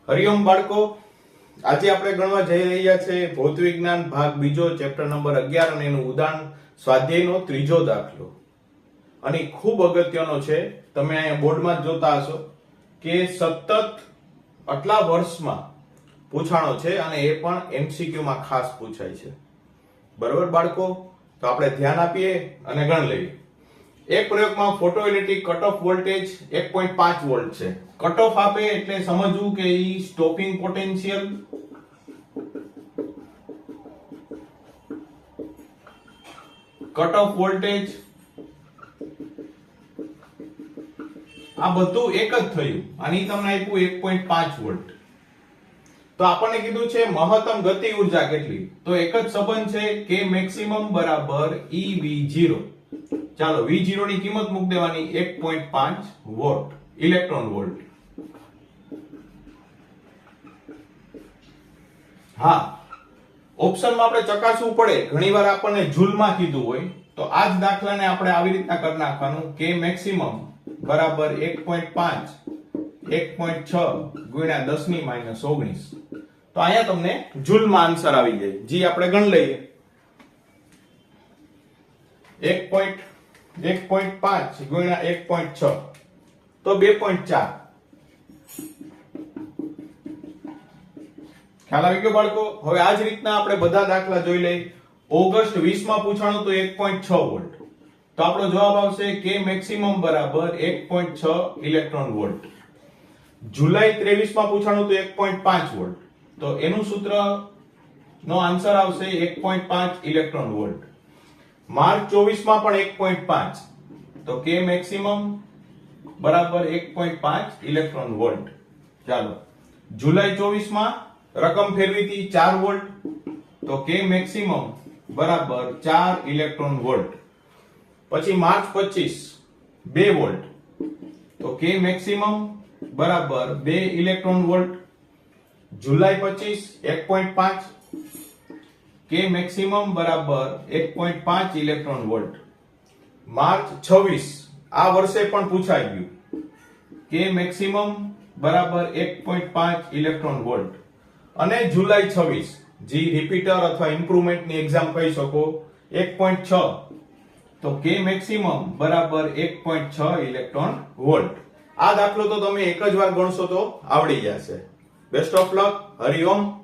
હરિઓમ બાળકો, આજે આપણે ગણવા જઈ રહ્યા છે ભૌત વિજ્ઞાન ભાગ બીજો ચેપ્ટર નંબર 11 અને એનું ઉદાહરણ સ્વાધ્યાયનો ત્રીજો દાખલો. અને ખૂબ અગત્યનો છે. તમે અહીંયા બોર્ડમાં જ જોતા હશો કે સતત આટલા વર્ષમાં પૂછાણો છે અને એ પણ એમસીક્યુ માં ખાસ પૂછાય છે. બરોબર બાળકો, તો આપણે ધ્યાન આપીએ અને ગણ લઈએ. એક પ્રયોગમાં photoelectric cut off voltage 1.5 volt છે. કટ ઓફ આપે એટલે સમજવું કે ઈ stopping potential cut off voltage આ બધું એક જ થયું. આની તમને આપ્યું 1.5 વોલ્ટ. તો આપણને કીધું છે મહત્તમ ગતિ ઉર્જા કેટલી, તો એક જ સંબંધ છે કે મેક્સિમમ બરાબર EV0. ચાલો V0 ની કિંમત મૂક દેવાની 1.5 વોટ ઇલેક્ટ્રોન વોલ્ટ. હા, ઓપ્શનમાં આપણે ચકાસવું પડે. ઘણીવાર આપણને જૂલમાં કીધું હોય તો આ જ દાખલાને આપણે આવી રીતના કરી નાખવાનું કે મેક્સિમમ બરાબર 1.5 1.6 ગુણ્યા 10 ની -19. તો અહીંયા તમને જૂલમાં આન્સર આવી જાય. જી આપણે ગણ લઈએ. 1.5 ગુણ્યા 1.6 તો 2.4. ખ્યાલ આવી ગયો બાળકો? હવે આ જ રીતના આપણે બધા દાખલા જોઈ લઈએ. ઓગસ્ટ 20 માં પૂછાણું તો 1.6 વોલ્ટ. તો આપણો જવાબ આવશે કે મેક્સિમમ બરાબર 1.6 ઇલેક્ટ્રોન વોલ્ટ. જુલાઈ 23 માં પૂછાણું તો 1.5 વોલ્ટ. તો એનું સૂત્ર નો આન્સર આવશે 1.5 ઇલેક્ટ્રોન વોલ્ટ. માર્ચ 24 માં પણ 1.5. તો કે મેક્સિમમ બરાબર 1.5 ઇલેક્ટ્રોન વોલ્ટ. ચાલો જુલાઈ 24 માં રકમ ફેરવી હતી 4 વોલ્ટ. તો કે મેક્સિમમ બરાબર 4 ઇલેક્ટ્રોન વોલ્ટ. પછી માર્ચ 25 2 વોલ્ટ. તો કે મેક્સિમમ બરાબર 2 ઇલેક્ટ્રોન વોલ્ટ. જુલાઈ 25 1.5. કે મેક્સિમમ બરાબર 1.5 ઇલેક્ટ્રોન વોલ્ટ. માર્ચ 26 આ વર્ષે પણ પૂછાઈ ગયું. કે મેક્સિમમ બરાબર 1.5 ઇલેક્ટ્રોન વોલ્ટ. અને જુલાઈ 26 જી રિપીટર અથવા ઇમ્પ્રુવમેન્ટ ની એક્ઝામ કહી શકો 1.6. તો કે મેક્સિમમ બરાબર 1.6 ઇલેક્ટ્રોન વોલ્ટ. આ દાખલો તો તમે એક જ વાર ગણશો તો આવડી જશે. Best of luck. હરિઓમ.